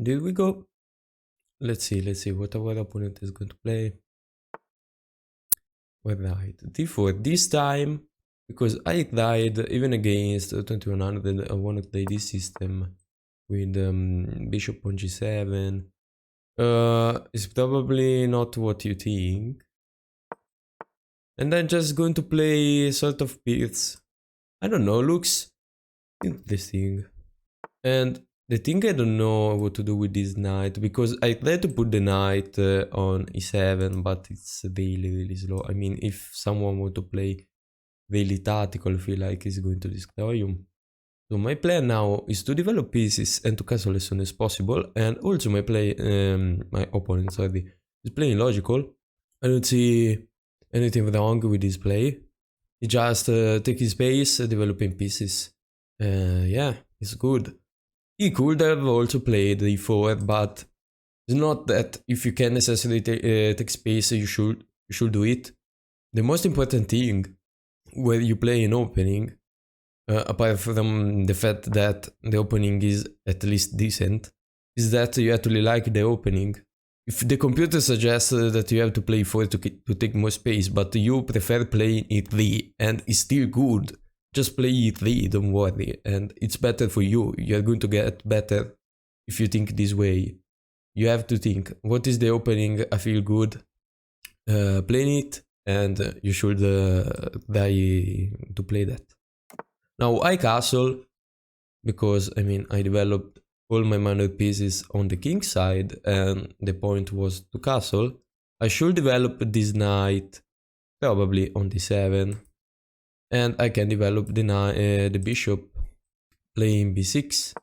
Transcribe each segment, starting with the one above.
Did we go? Let's see what our opponent is going to play. We're right. D4 this time, because I tried even against 2100, I want to play this system with bishop on g7. It's probably not what you think. And I'm just going to play sort of Pierce. I don't know, looks interesting. And the thing I don't know what to do with this knight, because I tried to put the knight on e7, but it's really slow. I mean, if someone want to play really tactical, I feel like he's going to destroy you. So my plan now is to develop pieces and to castle as soon as possible. And also my opponent, sorry, is playing logical. I don't see anything wrong with this play. He just take his space, developing pieces. Yeah, it's good. He could have also played e4, but it's not that if you can necessarily take space, you should do it. The most important thing when you play an opening, apart from the fact that the opening is at least decent, is that you actually like the opening. If the computer suggests that you have to play e4 to take more space, but you prefer playing e3 and it's still good, just play e3, don't worry, and it's better for you. You're going to get better if you think this way. You have to think, what is the opening? I feel good playing it, and you should try to play that. Now I castle, because I mean I developed all my minor pieces on the king side, and the point was to castle. I should develop this knight probably on d7, and I can develop the bishop playing b6,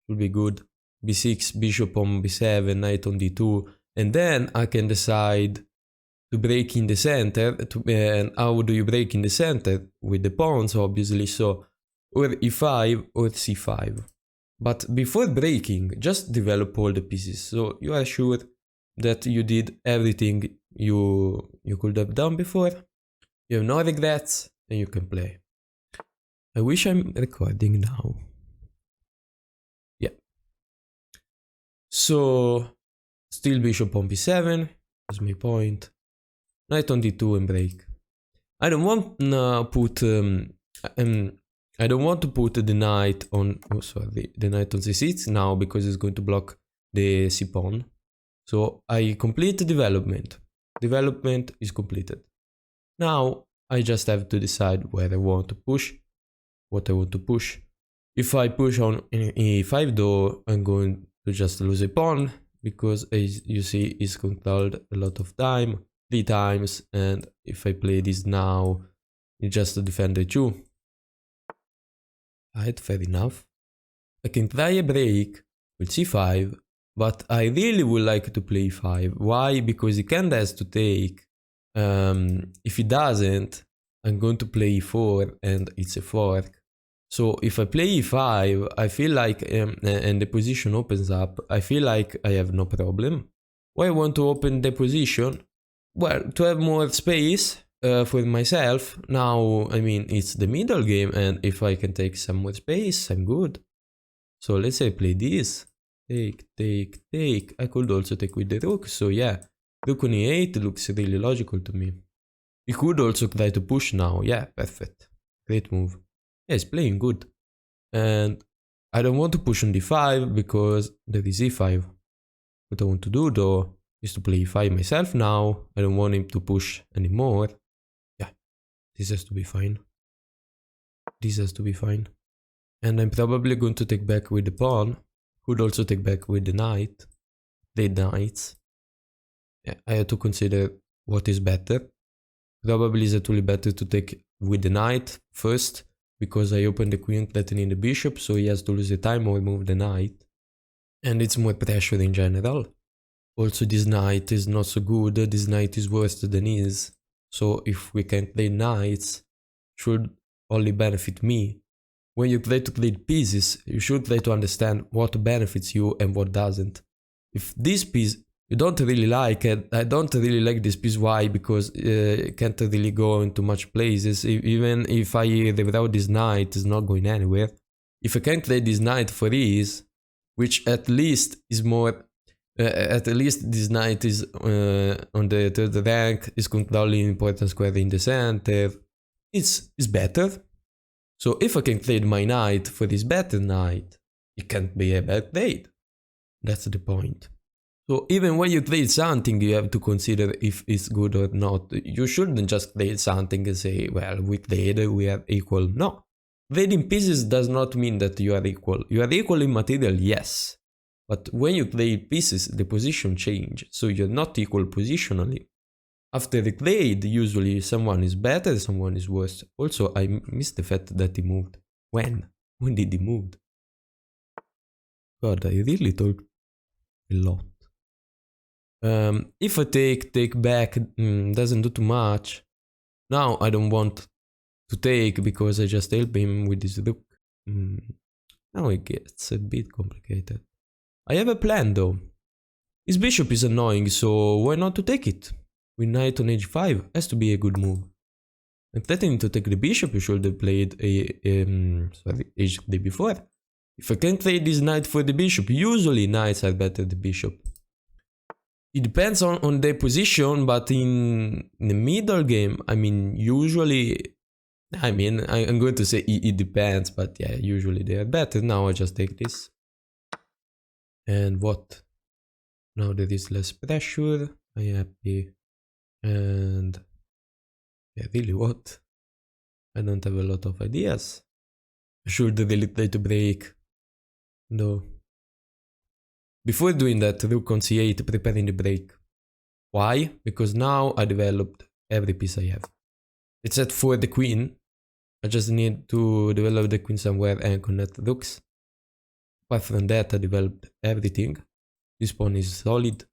will be good. b6, bishop on b7, knight on d2, and then I can decide to break in the center. And how do you break in the center? With the pawns, obviously, so or e5 or c5. But before breaking, just develop all the pieces, so you are sure that you did everything you could have done before. You have no regrets, and you can play. I wish I'm recording now. Yeah. So, still bishop on b7, that's my point. Knight on d2 and break. I don't want to put I don't want to put the knight on, the knight on c6 now, because it's going to block the c pawn. So I complete the development. Development is completed. Now I just have to decide where I want to push, what I want to push. If I push on e5 though, I'm going to just lose a pawn, because as you see, it's controlled a lot of time, 3 times, and if I play this now, it's just to defend the 2. Right, fair enough. I can try a break with c5, but I really would like to play e5. Why? Because he kinda has to take. If he doesn't, I'm going to play e4 and it's a fork. So if I play e5, I feel like, and the position opens up, I feel like I have no problem. Why I want to open the position? Well, to have more space for myself. Now, I mean, it's the middle game, and if I can take some more space, I'm good. So let's say I play this. Take, take, take. I could also take with the rook, so yeah. Rook on e8 looks really logical to me. We could also try to push now. Yeah, perfect. Great move. Yeah, it's playing good. And I don't want to push on d5 because there is e5. What I want to do though is to play e5 myself now. I don't want him to push anymore. Yeah, this has to be fine. This has to be fine. And I'm probably going to take back with the pawn. Could also take back with the knight. The knights. Yeah, I have to consider what is better. Probably is actually better to take with the knight first, because I open the queen threatening the bishop, so he has to lose the time or move the knight. And it's more pressure in general. Also, this knight is not so good, this knight is worse than his. So if we can play knights, it should only benefit me. When you try to trade pieces, you should try to understand what benefits you and what doesn't. If this piece you don't really like it, I don't really like this piece. Why? Because it can't really go into much places. Even if I reroute this knight, it's not going anywhere. If I can trade this knight for ease, which at least is more. At least this knight is on the third rank, is controlling important square in the center. It's better. So if I can trade my knight for this better knight, it can't be a bad trade. That's the point. So even when you trade something, you have to consider if it's good or not. You shouldn't just trade something and say, well, we trade, we are equal. No. Trading pieces does not mean that you are equal. You are equal in material, yes. But when you trade pieces, the position changes. So you're not equal positionally. After the trade, usually someone is better, someone is worse. Also, I missed the fact that he moved. When? When did he move? God, I really talk a lot. If I take back, doesn't do too much. Now I don't want to take because I just help him with this rook. Now it gets a bit complicated. I have a plan though. His bishop is annoying, so why not to take it? With knight on h5 has to be a good move. And threatening to take the bishop, you should have played h3 before. If I can trade this knight for the bishop, usually knights are better than the bishop. It depends on their position, but in the middle game, I mean, usually, I'm going to say it depends, but yeah, usually they are better. Now I just take this. And what? Now there is less pressure. I'm happy. And yeah, really what? I don't have a lot of ideas. I should really try to break. No. Before doing that, rook on c8, preparing the break. Why? Because now I developed every piece I have. Except for the queen. I just need to develop the queen somewhere and connect rooks. Apart from that, I developed everything. This pawn is solid.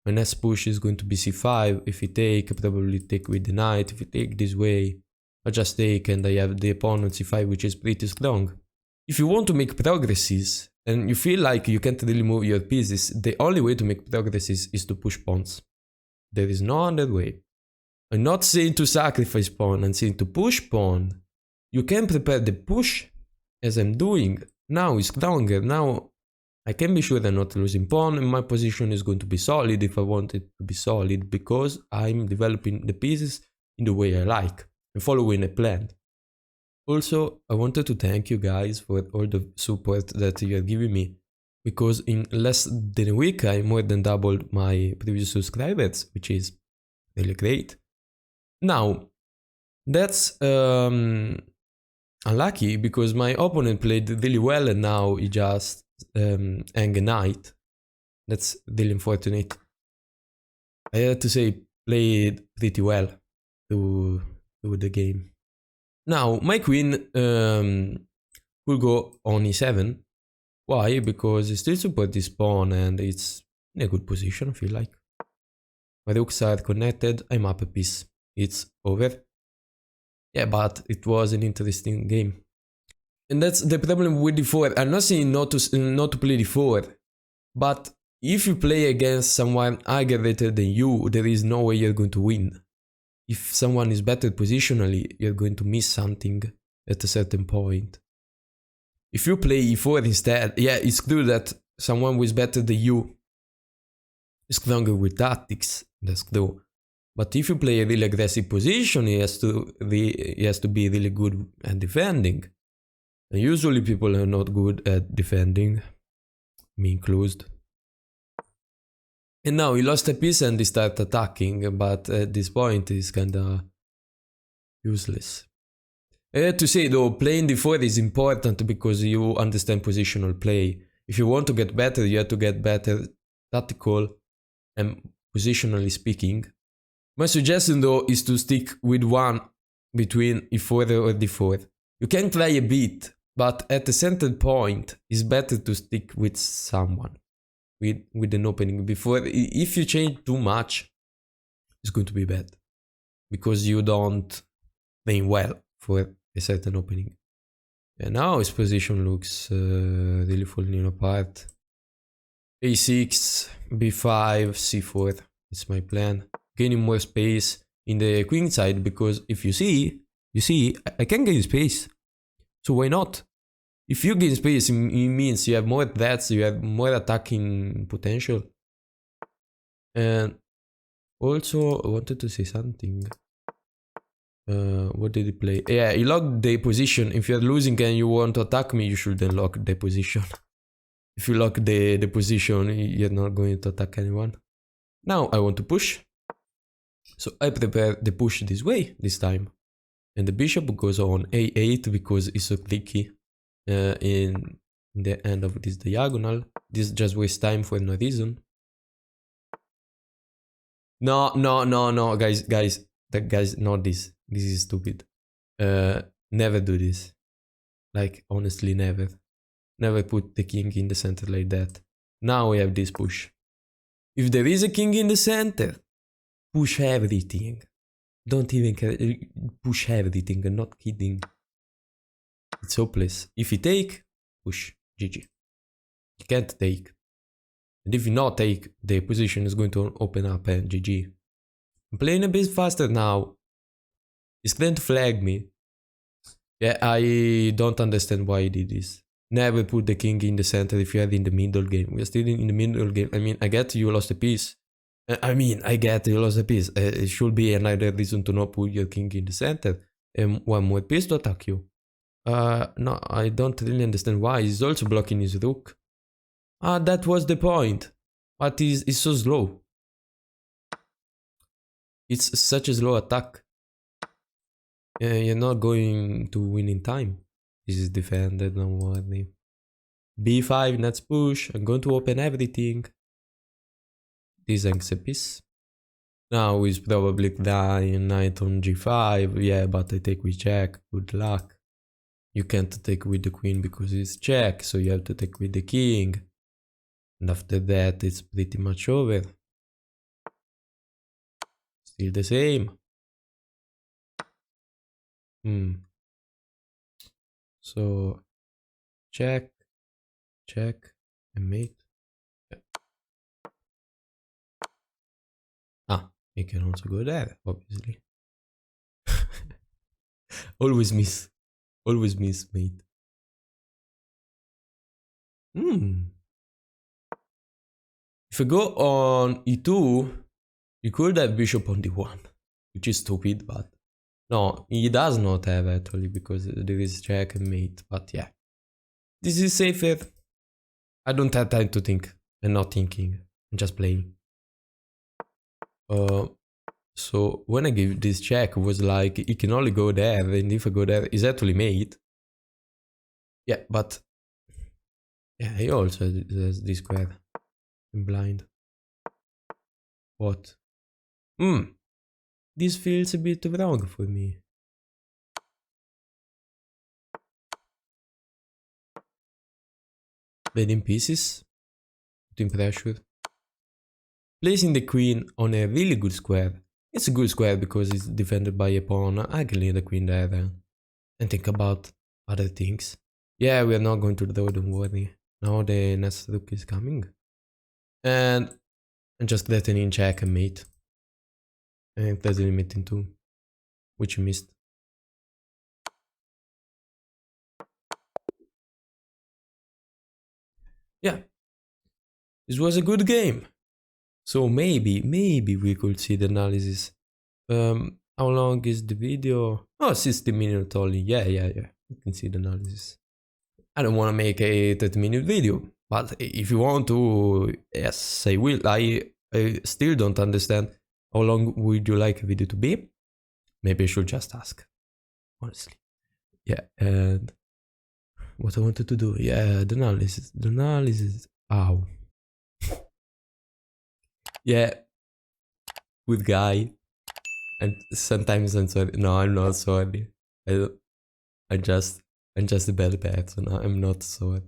My next push is going to be c5. If you take, I probably take with the knight. If you take this way, I just take and I have the pawn on c5, which is pretty strong. If you want to make progresses, and you feel like you can't really move your pieces, the only way to make progresses is to push pawns. There is no other way. I'm not saying to sacrifice pawn, I'm saying to push pawn. You can prepare the push, as I'm doing. Now is stronger. Now I can be sure I'm not losing pawn, and my position is going to be solid if I want it to be solid, because I'm developing the pieces in the way I like, and following a plan. Also, I wanted to thank you guys for all the support that you are giving me, because in less than a week I more than doubled my previous subscribers, which is really great. Now, that's unlucky because my opponent played really well and now he just hang a knight. That's really unfortunate. I had to say played pretty well to the game. Now my queen will go on e7. Why? Because it still supports this pawn and it's in a good position, I feel like. My rooks are connected, I'm up a piece. It's over. Yeah, but it was an interesting game. And that's the problem with d4. I'm not saying not to play d4, but if you play against someone higher rated than you, there is no way you're going to win. If someone is better positionally, you're going to miss something at a certain point. If you play e4 instead, yeah, it's true that someone who is better than you is stronger with tactics, that's true. But if you play a really aggressive position, he has to be really good at defending. And usually people are not good at defending, me included. And now he lost a piece and he started attacking, but at this point he's kinda useless. I have to say though, playing d4 is important because you understand positional play. If you want to get better, you have to get better tactical and positionally speaking. My suggestion though is to stick with one between e4 or d4. You can try a bit, but at a certain point it's better to stick with someone, with an opening. Before, if you change too much, it's going to be bad, because you don't play well for a certain opening. And now his position looks really falling apart. a6, b5, c4, it's my plan. Gaining more space in the queen side, because if you see, I can gain space. So why not? If you gain space, it means you have more deaths, you have more attacking potential. And also, I wanted to say something. What did he play? Yeah, he locked the position. If you're losing and you want to attack me, you should unlock the position. If you lock the position, you're not going to attack anyone. Now I want to push. So I prepare the push this way, this time. And the bishop goes on a8 because it's so clicky in the end of this diagonal. This just wastes time for no reason. No, guys, not this. This is stupid. Never do this. Like, honestly, never. Never put the king in the center like that. Now we have this push. If there is a king in the center, push everything. Don't even care. Push everything. I'm not kidding. It's hopeless. If you take, push. GG. You can't take. And if you not take, the position is going to open up and GG. I'm playing a bit faster now. He's going to flag me. Yeah, I don't understand why he did this. Never put the king in the center if you are in the middle game. We're still in the middle game. I mean, I get you lost a piece. I get you lost a piece. It should be another reason to not put your king in the center. And one more piece to attack you. No, I don't really understand why. He's also blocking his rook. That was the point. But he's so slow. It's such a slow attack. You're not going to win in time. This is defended, don't worry. B5, let's push. I'm going to open everything. This hangs a piece. Now he's probably dying knight on G5. Yeah, but I take with check. Good luck. You can't take with the queen because it's check, so you have to take with the king. And after that, it's pretty much over. Still the same. So, check, and mate. You can also go there, obviously. Always miss, mate. If I go on e2, you could have bishop on d1, which is stupid, but no, he does not have actually, because there is check and mate, but yeah. This is safer. I don't have time to think. I'm not thinking. I'm just playing. So when I give this check, it was like, he can only go there, and if I go there, it's actually mate. Yeah, but yeah, he also has this square. I'm blind. What? This feels a bit wrong for me. Played in pieces. Putting pressure. Placing the queen on a really good square. It's a good square because it's defended by a pawn. I can leave the queen there then. And think about other things. Yeah, we are not going to draw, don't worry. Now the next rook is coming. And just threatening check and mate. And there's a limit in 2. Which you missed. Yeah. This was a good game. So maybe we could see the analysis. How long is the video? Oh, 60 minutes only. Yeah. You can see the analysis. I don't want to make a 30-minute video, but if you want to, yes, I will. I still don't understand how long would you like a video to be. Maybe I should just ask, honestly. Yeah, and what I wanted to do. Yeah, the analysis. Ow. Yeah, with guy, and sometimes I'm sorry. No, I'm not sorry. I'm just a bad person. I'm not sorry.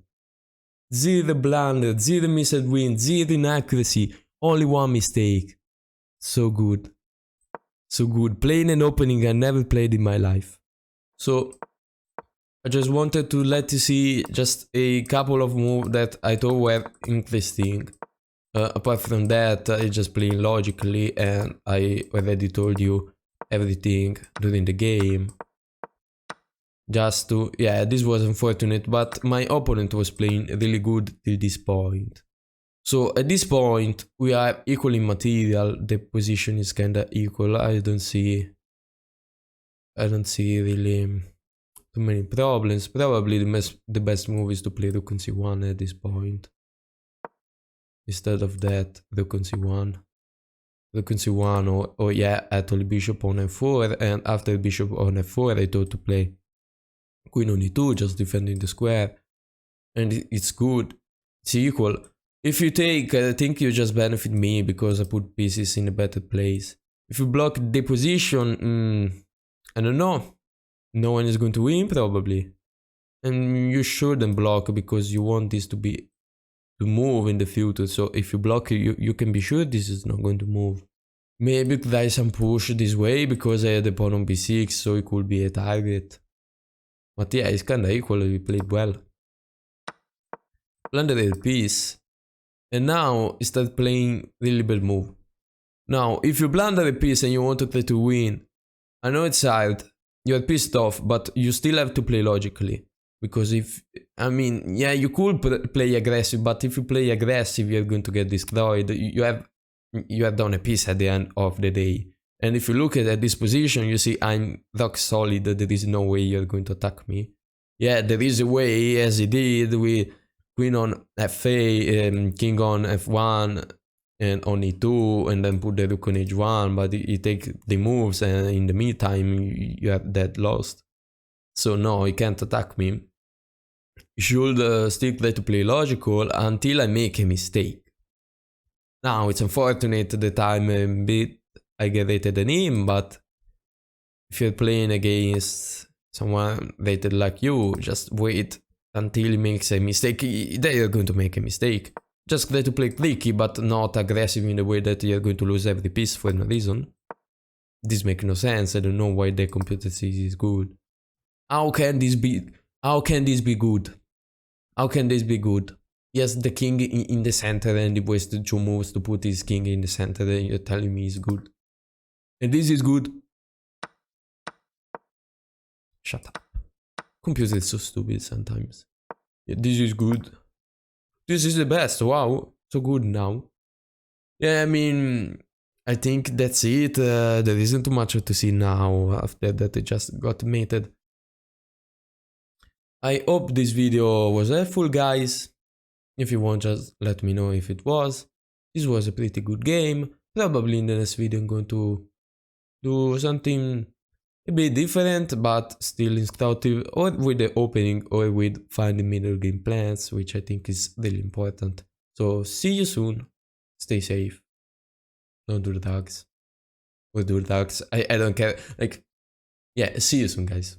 0 blunder, 0 missed win, 0 inaccuracy, only 1 mistake. So good. So good. Playing an opening I never played in my life. So I just wanted to let you see just a couple of moves that I thought were interesting. Apart from that, I just playing logically, and I already told you everything during the game. Just to, yeah, this was unfortunate, but my opponent was playing really good till this point. So at this point, we are equal in material, the position is kinda equal, I don't see really too many problems. Probably the best move is to play rook on c1 at this point. Instead of that, rook on c1. Rook on c1 or yeah, actually bishop on f4, and after bishop on f4 I thought to play queen on e2, just defending the square. And it's good, it's equal. If you take, I think you just benefit me because I put pieces in a better place. If you block the position, I don't know. No one is going to win probably. And you shouldn't block because you want this to move in the future. So if you block it, you can be sure this is not going to move. Maybe there is some push this way because I had the pawn on b6, so it could be a target. But yeah, it's kinda equal, we played well. Landed a piece. And now start playing really bad move. Now, if you blunder a piece and you want to try to win, I know it's hard, you're pissed off, but you still have to play logically. Because yeah, you could play aggressive, but if you play aggressive, you're going to get destroyed. You have done a piece at the end of the day. And if you look at this position, you see I'm rock solid, there is no way you're going to attack me. Yeah, there is a way, as he did with queen on fa, king on f1, and on e2, and then put the rook on h1, but you take the moves, and in the meantime, you are dead lost. So no, he can't attack me. You should still try to play logical until I make a mistake. Now, it's unfortunate that I'm a bit aggravated than him, but if you're playing against someone rated like you, just wait until he makes a mistake. They are going to make a mistake. Just try to play tricky, but not aggressive in the way that you're going to lose every piece for no reason. This makes no sense. I don't know why the computer says it's good. How can this be good? How can this be good? Yes, the king in the center, and he wasted 2 moves to put his king in the center, and you're telling me it's good. And this is good. Shut up. Computer is so stupid sometimes. Yeah, this is good. This is the best. Wow, so good now. Yeah, I mean, I think that's it. There isn't too much to see now after that I just got mated. I hope this video was helpful, guys. If you want, just let me know if it was. This was a pretty good game. Probably in the next video I'm going to do something a bit different, but still instructive, or with the opening, or with finding middle game plans, which I think is really important. So see you soon. Stay safe. Don't do drugs. Or do drugs. I don't care. Like, yeah, see you soon, guys.